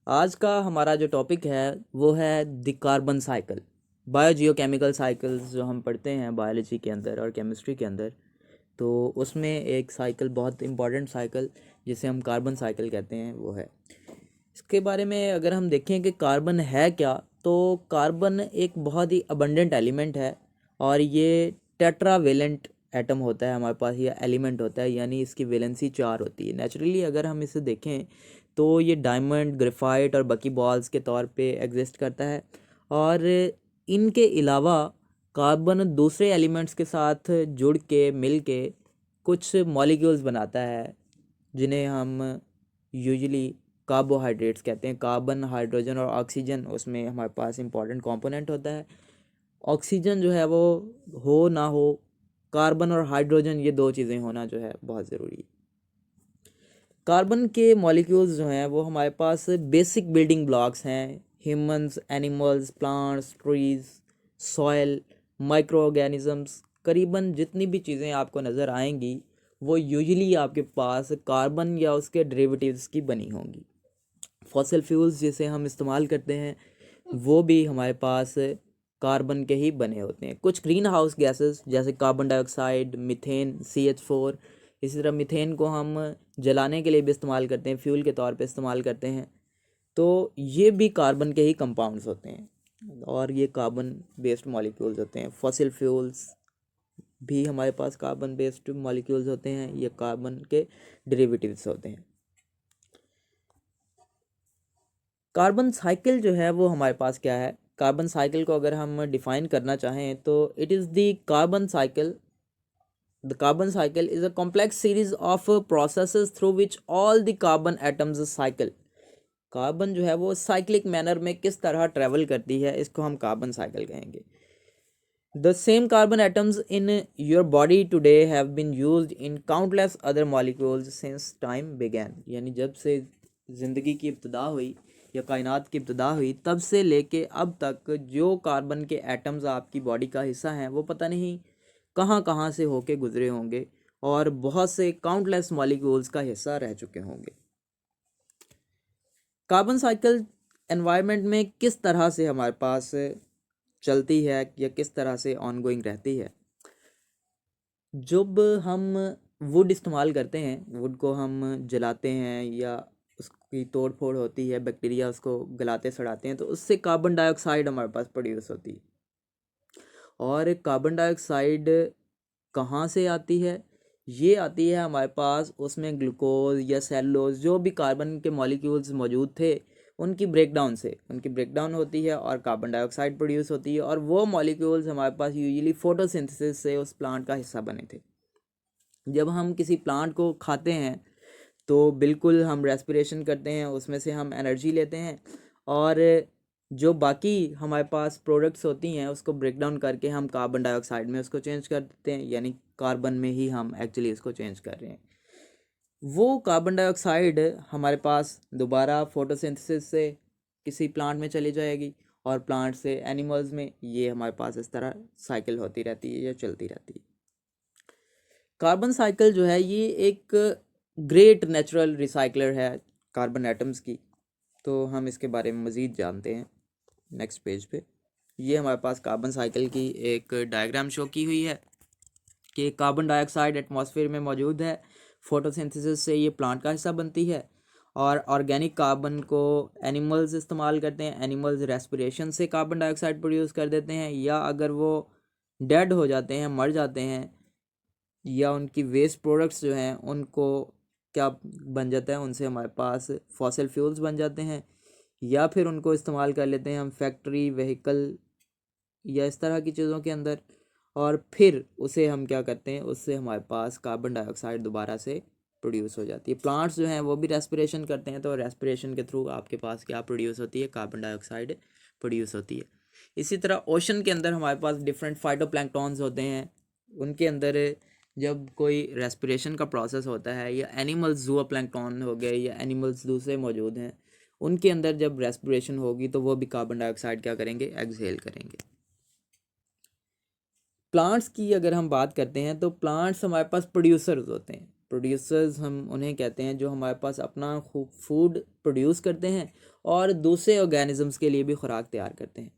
आज का हमारा जो टॉपिक है वो है the carbon cycle. Biogeochemical cycles जो हम पढ़ते हैं बायोलॉजी के अंदर और केमिस्ट्री के अंदर, तो उसमें एक साइकिल बहुत इम्पॉर्टेंट साइकिल जिसे हम कार्बन साइकिल कहते हैं वो है। इसके बारे में अगर हम देखें कि कार्बन है क्या, तो कार्बन एक बहुत ही अबंडेंट एलिमेंट है और ये टेट्रावेलेंट एटम होता है हमारे पास, या एलिमेंट होता है, यानी इसकी वैलेंसी 4 होती है। नेचुरली अगर हम इसे देखें तो ये डायमंड, ग्रेफाइट और बकी बॉल्स के तौर पे एग्जिस्ट करता है। और इनके अलावा कार्बन दूसरे एलिमेंट्स के साथ जुड़ के मिल के कुछ मॉलिक्यूल्स बनाता है जिन्हें हम यूजुअली कार्बोहाइड्रेट्स कहते हैं। कार्बन, हाइड्रोजन और ऑक्सीजन उसमें हमारे पास इंपॉर्टेंट कंपोनेंट होता है। ऑक्सीजन जो है वो हो ना हो, कार्बन और हाइड्रोजन ये दो चीज़ें होना जो है बहुत ज़रूरी है। कार्बन के मॉलिक्यूल्स जो हैं वो हमारे पास बेसिक बिल्डिंग ब्लॉक्स हैं। Humans, animals, plants, trees, soil, micro organisms, करीबन जितनी भी चीज़ें आपको नज़र आएंगी वो यूजुअली आपके पास कार्बन या उसके डेरिवेटिव्स की बनी होंगी। फॉसिल फ्यूल्स जिसे हम इस्तेमाल करते हैं वो भी हमारे पास कार्बन के ही बने होते हैं। कुछ ग्रीन हाउस गैसेस जैसे कार्बन डाइऑक्साइड, मीथेन, CH4, इसी तरह मीथेन को हम जलाने के लिए भी इस्तेमाल करते हैं, फ्यूल के तौर पे इस्तेमाल करते हैं। तो ये भी कार्बन के ही कंपाउंड्स होते हैं और ये कार्बन बेस्ड मॉलिक्यूल्स होते हैं। फॉसिल फ्यूल्स भी हमारे पास कार्बन बेस्ड मॉलिक्यूल्स होते हैं, ये कार्बन के डेरिवेटिव्स होते हैं। कार्बन साइकिल जो है वो हमारे पास क्या है, कार्बन साइकिल को अगर हम डिफाइन करना चाहें तो it is the carbon cycle. The carbon cycle is a complex series of processes through which all the carbon atoms cycle. Carbon जो है वो साइक्लिक मैनर में किस तरह ट्रेवल करती है, इसको हम कार्बन साइकिल कहेंगे। The same carbon atoms in your body today have been used in countless other molecules since time began। यानी जब से ज़िंदगी की इब्तिदा हुई या कायनात की इब्तिदा हुई तब से लेके अब तक जो कार्बन के एटम्स आपकी बॉडी का हिस्सा हैं वो पता नहीं कहाँ कहाँ से होके गुजरे होंगे और बहुत से काउंटलेस मॉलिक्यूल्स का हिस्सा रह चुके होंगे। कार्बन साइकिल एनवायरनमेंट में किस तरह से हमारे पास चलती है या किस तरह से ऑनगोइंग रहती है। जब हम वुड इस्तेमाल करते हैं, वुड को हम जलाते हैं या उसकी तोड़ फोड़ होती है, बैक्टीरिया उसको गलाते सड़ाते हैं, तो उससे कार्बन डाइऑक्साइड हमारे पास प्रोड्यूस होती है। और कार्बन डाइऑक्साइड कहाँ से आती है? ये आती है हमारे पास उसमें ग्लूकोज या सेलुलोज, जो भी कार्बन के मॉलिक्यूल्स मौजूद थे उनकी ब्रेकडाउन से, उनकी ब्रेकडाउन होती है और कार्बन डाइऑक्साइड प्रोड्यूस होती है। और वो मॉलिक्यूल्स हमारे पास यूजुअली फोटोसिंथेसिस से उस प्लांट का हिस्सा बने थे। जब हम किसी प्लांट को खाते हैं तो बिल्कुल हम रेस्पिरेशन करते हैं, उसमें से हम एनर्जी लेते हैं और जो बाकी हमारे पास प्रोडक्ट्स होती हैं उसको ब्रेक डाउन करके हम कार्बन डाइऑक्साइड में उसको चेंज कर देते हैं, यानी कार्बन में ही हम एक्चुअली इसको चेंज कर रहे हैं। वो कार्बन डाइऑक्साइड हमारे पास दोबारा फोटोसिंथेसिस से किसी प्लांट में चली जाएगी और प्लांट से एनिमल्स में, ये हमारे पास इस तरह साइकिल होती रहती है या चलती रहती है। कार्बन साइकिल जो है ये एक ग्रेट नेचुरल रिसाइकलर है कार्बन एटम्स की। तो हम इसके बारे में मज़ीद जानते हैं नेक्स्ट पेज पे। ये हमारे पास कार्बन साइकिल की एक डायग्राम शो की हुई है कि कार्बन डाइऑक्साइड एटमॉस्फेयर में मौजूद है, फोटोसिंथेसिस से ये प्लांट का हिस्सा बनती है और ऑर्गेनिक कार्बन को एनिमल्स इस्तेमाल करते हैं। एनिमल्स रेस्पिरेशन से कार्बन डाइऑक्साइड प्रोड्यूस कर देते हैं, या अगर वो डेड हो जाते हैं, मर जाते हैं, या उनकी वेस्ट प्रोडक्ट्स जो हैं उनको क्या बन जाता है, उनसे हमारे पास फॉसिल फ्यूल्स बन जाते हैं, या फिर उनको इस्तेमाल कर लेते हैं हम फैक्ट्री, व्हीकल या इस तरह की चीज़ों के अंदर। और फिर उसे हम क्या करते हैं, उससे हमारे पास कार्बन डाइऑक्साइड दोबारा से प्रोड्यूस हो जाती है। प्लांट्स जो हैं वो भी रेस्पिरेशन करते हैं, तो रेस्पिरेशन के थ्रू आपके पास क्या प्रोड्यूस होती है, कार्बन डाइऑक्साइड प्रोड्यूस होती है। इसी तरह ओशन के अंदर हमारे पास डिफरेंट फाइटोप्लैंक्टॉन्स होते हैं। उनके अंदर जब कोई रेस्पिरेशन का प्रोसेस होता है, या एनिमल्स ज़ूओप्लैंक्टन हो गए या एनिमल्स दूसरे मौजूद हैं, उनके अंदर जब रेस्पिरेशन होगी तो वो भी कार्बन डाइऑक्साइड क्या करेंगे, एक्सहेल करेंगे। प्लांट्स की अगर हम बात करते हैं तो प्लांट्स हमारे पास प्रोड्यूसर्स होते हैं। प्रोड्यूसर्स हम उन्हें कहते हैं जो हमारे पास अपना फूड प्रोड्यूस करते हैं और दूसरे ऑर्गेनिजम्स के लिए भी खुराक तैयार करते हैं।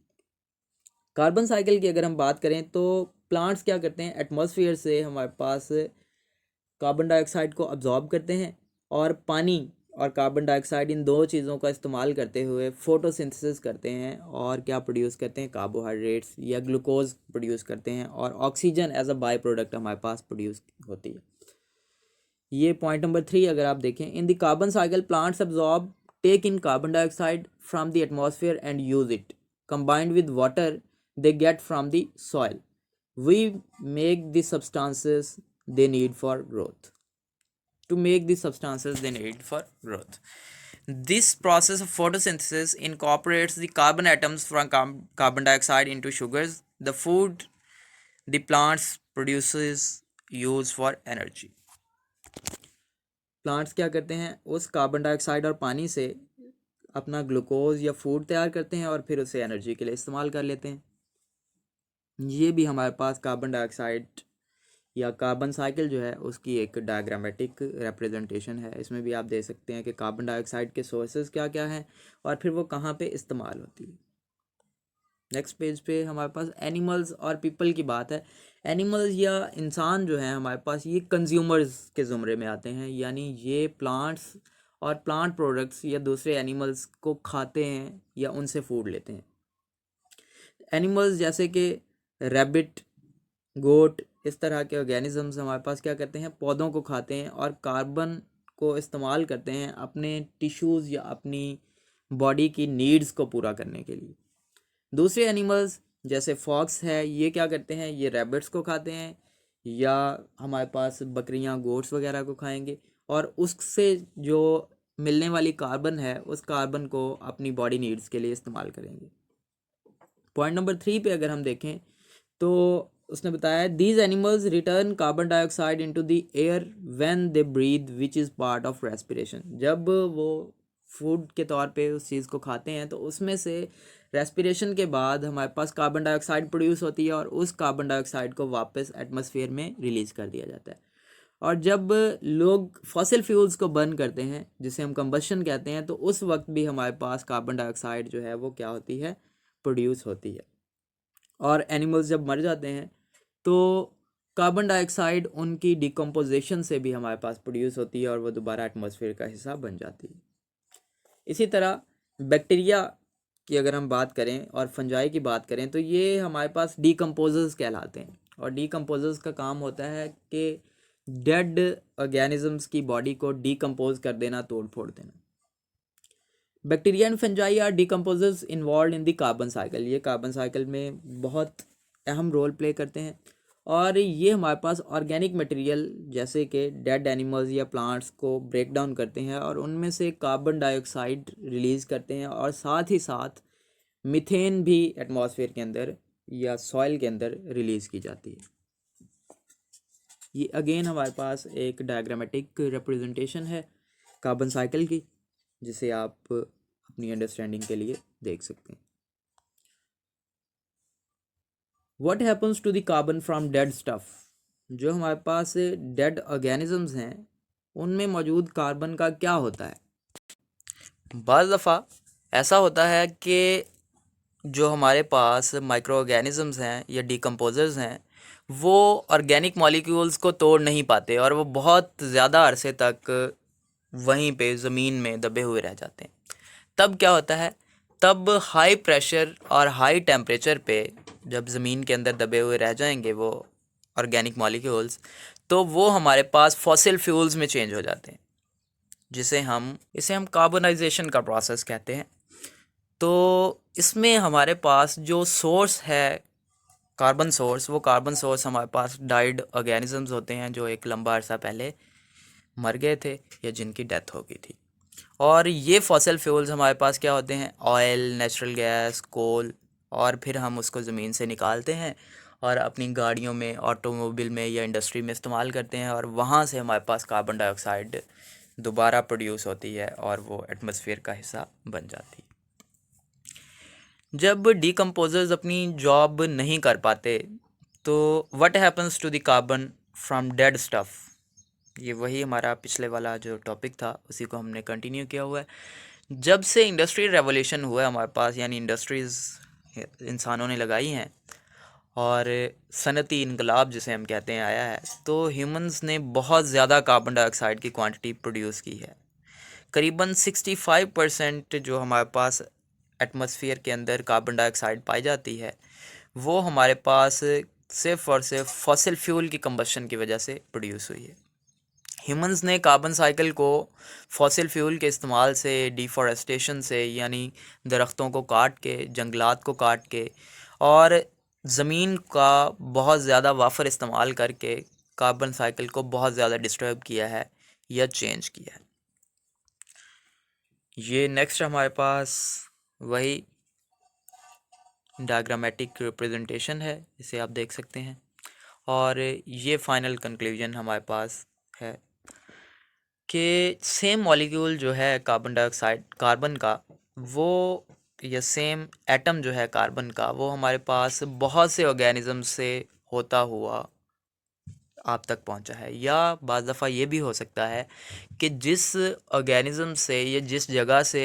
कार्बन साइकिल की अगर हम बात करें तो प्लांट्स क्या करते हैं, एटमॉस्फेयर से हमारे पास कार्बन डाइऑक्साइड को अब्जॉर्ब करते हैं और पानी और कार्बन डाइऑक्साइड इन दो चीज़ों का इस्तेमाल करते हुए फोटोसिंथेसिस करते हैं और क्या प्रोड्यूस करते हैं, कार्बोहाइड्रेट्स या ग्लूकोज प्रोड्यूस करते हैं और oxygen as a by product हमारे पास प्रोड्यूस होती है। ये पॉइंट नंबर 3 अगर आप देखें, in the carbon cycle plants absorb take in carbon dioxide from the atmosphere and use it combined with water they get from the soil. We make the substances they need for growth. To make the substances they need for growth. This process of photosynthesis incorporates the carbon atoms from carbon dioxide into sugars, the food the plants produces use for energy. Plants क्या करते हैं, उस carbon dioxide और पानी से अपना glucose या food तैयार करते हैं और फिर उसे एनर्जी के लिए इस्तेमाल कर लेते हैं। ये भी हमारे पास कार्बन डाइऑक्साइड या कार्बन साइकिल जो है उसकी एक डायग्रामेटिक रिप्रेजेंटेशन है। इसमें भी आप देख सकते हैं कि कार्बन डाइऑक्साइड के सोर्सेज क्या क्या हैं और फिर वो कहाँ पे इस्तेमाल होती है। नेक्स्ट पेज पे हमारे पास एनिमल्स और पीपल की बात है। एनिमल्स या इंसान जो है हमारे पास ये कंज्यूमर्स के ज़ुमरे में आते हैं, यानी ये प्लांट्स और प्लांट प्रोडक्ट्स या दूसरे एनिमल्स को खाते हैं या उनसे फूड लेते हैं। एनिमल्स जैसे कि रैबिट, गोट, इस तरह के ऑर्गेनिजम्स हमारे पास क्या करते हैं, पौधों को खाते हैं और कार्बन को इस्तेमाल करते हैं अपने टिश्यूज़ या अपनी बॉडी की नीड्स को पूरा करने के लिए। दूसरे एनिमल्स जैसे फॉक्स है, ये क्या करते हैं, ये रैबिट्स को खाते हैं या हमारे पास बकरियां गोट्स वगैरह को खाएंगे और उससे जो मिलने वाली कार्बन है उस कार्बन को अपनी बॉडी नीड्स के लिए इस्तेमाल करेंगे। पॉइंट नंबर 3 पे अगर हम देखें तो उसने बताया these animals return carbon dioxide into the air when they breathe which is part of respiration. जब वो फूड के तौर पे उस चीज़ को खाते हैं तो उसमें से रेस्पिरेशन के बाद हमारे पास कार्बन डाइऑक्साइड प्रोड्यूस होती है और उस कार्बन डाइऑक्साइड को वापस एटमॉस्फेयर में रिलीज़ कर दिया जाता है। और जब लोग फॉसिल फ्यूल्स को बर्न करते हैं जिसे हम कंबशन कहते हैं तो उस वक्त भी हमारे पास कार्बन डाइऑक्साइड जो है वो क्या होती है, प्रोड्यूस होती है। और एनिमल्स जब मर जाते हैं तो कार्बन डाइऑक्साइड उनकी डिकम्पोजिशन से भी हमारे पास प्रोड्यूस होती है और वो दोबारा एटमॉस्फेयर का हिस्सा बन जाती है। इसी तरह बैक्टीरिया की अगर हम बात करें और फंजाई की बात करें तो ये हमारे पास डीकम्पोजर्स कहलाते हैं और डीकम्पोजर्स का काम होता है कि डेड ऑर्गेनिजम्स की बॉडी को डीकम्पोज कर देना, तोड़ फोड़ देना। Bacteria and fungi are decomposers involved in the carbon cycle. ये कार्बन साइकिल में बहुत अहम रोल प्ले करते हैं और ये हमारे पास ऑर्गेनिक मटेरियल जैसे कि डेड एनिमल्स या प्लांट्स को ब्रेक डाउन करते हैं और उनमें से कार्बन डाइऑक्साइड रिलीज़ करते हैं और साथ ही साथ मीथेन भी एटमॉस्फेयर के अंदर या सॉइल के अंदर रिलीज़ की जाती है। ये अगेन हमारे पास एक डायग्रामेटिक रिप्रेजेंटेशन है कार्बन साइकिल की जिसे आप अपनी अंडरस्टैंडिंग के लिए देख सकते हैं। What happens to the carbon from dead stuff? जो हमारे पास डेड ऑर्गेनिजम्स हैं उनमें मौजूद कार्बन का क्या होता है? बाज़ दफ़ा ऐसा होता है कि जो हमारे पास माइक्रो ऑर्गेनिजम्स हैं या डिकम्पोजर्स हैं वो ऑर्गेनिक मॉलिक्यूल्स को तोड़ नहीं पाते और वो बहुत ज़्यादा अरसे तक वहीं पे ज़मीन में दबे हुए रह जाते हैं। तब क्या होता है, तब हाई प्रेशर और हाई टेम्परेचर पे जब ज़मीन के अंदर दबे हुए रह जाएंगे वो ऑर्गेनिक मॉलिक्यूल्स, तो वो हमारे पास फॉसिल फ्यूल्स में चेंज हो जाते हैं इसे हम कार्बनाइजेशन का प्रोसेस कहते हैं। तो इसमें हमारे पास जो सोर्स है कार्बन सोर्स, वो कार्बन सोर्स हमारे पास डाइड ऑर्गेनिजम्स होते हैं जो एक लंबा अरसा पहले मर गए थे या जिनकी डेथ हो गई थी। और ये फॉसिल फ्यूल्स हमारे पास क्या होते हैं, ऑयल, नेचुरल गैस, कोल, और फिर हम उसको ज़मीन से निकालते हैं और अपनी गाड़ियों में, ऑटोमोबाइल में या इंडस्ट्री में इस्तेमाल करते हैं और वहाँ से हमारे पास कार्बन डाइऑक्साइड दोबारा प्रोड्यूस होती है और वो एटमॉस्फेयर का हिस्सा बन जाती है। जब डीकम्पोजर्स अपनी जॉब नहीं कर पाते तो what happens to the carbon from dead stuff, ये वही हमारा पिछले वाला जो टॉपिक था उसी को हमने कंटिन्यू किया हुआ है। जब से इंडस्ट्रियल रेवोल्यूशन हुआ है हमारे पास, यानी इंडस्ट्रीज़ इंसानों ने लगाई हैं और सनती इनकलाब जिसे हम कहते हैं आया है, तो ह्यूमंस ने बहुत ज़्यादा कार्बन डाइऑक्साइड की क्वांटिटी प्रोड्यूस की है। करीबन 65% जो हमारे पास एटमॉस्फेयर के अंदर कार्बन डाइऑक्साइड पाई जाती है वो हमारे पास सिर्फ और सिर्फ फॉसिल फ्यूल की कंबशन की वजह से प्रोड्यूस हुई है। ह्यूमंस ने कार्बन साइकिल को फॉसिल फ्यूल के इस्तेमाल से, डिफॉरेस्टेशन से, यानी दरख्तों को काट के, जंगलात को काट के और ज़मीन का बहुत ज़्यादा वाफर इस्तेमाल करके कार्बन साइकिल को बहुत ज़्यादा डिस्टर्ब किया है या चेंज किया है। ये नेक्स्ट हमारे पास वही डायग्रामेटिक रिप्रेजेंटेशन है, इसे आप देख सकते हैं। और ये फाइनल कंक्लूजन हमारे पास है कि सेम मॉलिक्यूल जो है कार्बन डाइऑक्साइड कार्बन का, वो या सेम एटम जो है कार्बन का, वो हमारे पास बहुत से ऑर्गेनिज्म से होता हुआ आप तक पहुंचा है। या बाज़ दफ़ा ये भी हो सकता है कि जिस ऑर्गेनिज्म से या जिस जगह से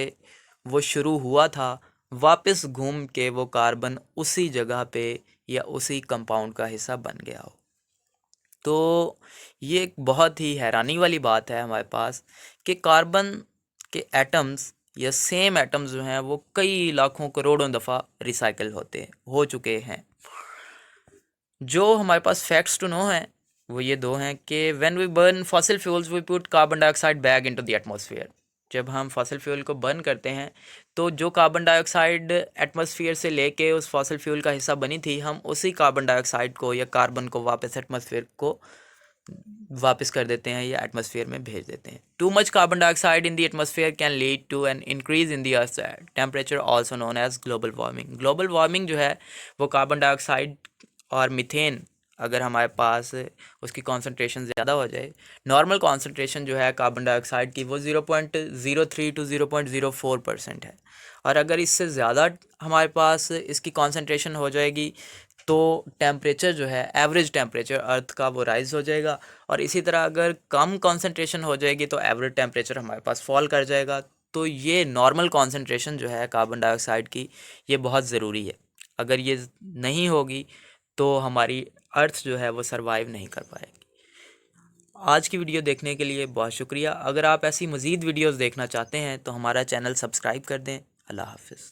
वो शुरू हुआ था वापस घूम के वो कार्बन उसी जगह पे या उसी कंपाउंड का हिस्सा बन गया हो। तो ये एक बहुत ही हैरानी वाली बात है हमारे पास कि कार्बन के एटम्स या सेम एटम्स जो हैं वो कई लाखों करोड़ों दफ़ा रिसाइकिल हो चुके हैं। जो हमारे पास फैक्ट्स टू नो हैं वो ये दो हैं कि when we burn fossil fuels we put carbon dioxide back into the atmosphere. जब हम फॉसिल फ्यूल को बर्न करते हैं तो जो कार्बन डाइऑक्साइड एटमॉस्फेयर से लेके उस फॉसिल फ्यूल का हिस्सा बनी थी, हम उसी कार्बन डाइऑक्साइड को या कार्बन को वापस एटमॉस्फेयर को वापस कर देते हैं या एटमॉस्फेयर में भेज देते हैं। Too much carbon dioxide in the atmosphere can lead to an increase in the earth temperature, also known as global warming. Global warming जो है वो कार्बन डाइऑक्साइड और मीथेन, अगर हमारे पास उसकी कॉन्सेंट्रेशन ज़्यादा हो जाए, नॉर्मल कॉन्सेंट्रेशन जो है कार्बन डाइऑक्साइड की वो 0.03 टू 0.04% है, और अगर इससे ज़्यादा हमारे पास इसकी कॉन्सेंट्रेशन हो जाएगी तो टेम्परेचर जो है, एवरेज टेम्परेचर अर्थ का, वो राइज़ हो जाएगा। और इसी तरह अगर कम कॉन्सेंट्रेशन हो जाएगी तो एवरेज टेम्परेचर हमारे पास फॉल कर जाएगा। तो ये नॉर्मल कॉन्सेंट्रेशन जो है कार्बन डाइऑक्साइड की, ये बहुत ज़रूरी है। अगर ये नहीं होगी तो हमारी अर्थ जो है वो सरवाइव नहीं कर पाएगी। आज की वीडियो देखने के लिए बहुत शुक्रिया। अगर आप ऐसी मज़ीद वीडियोज़ देखना चाहते हैं तो हमारा चैनल सब्सक्राइब कर दें। अल्लाह हाफ़िज़।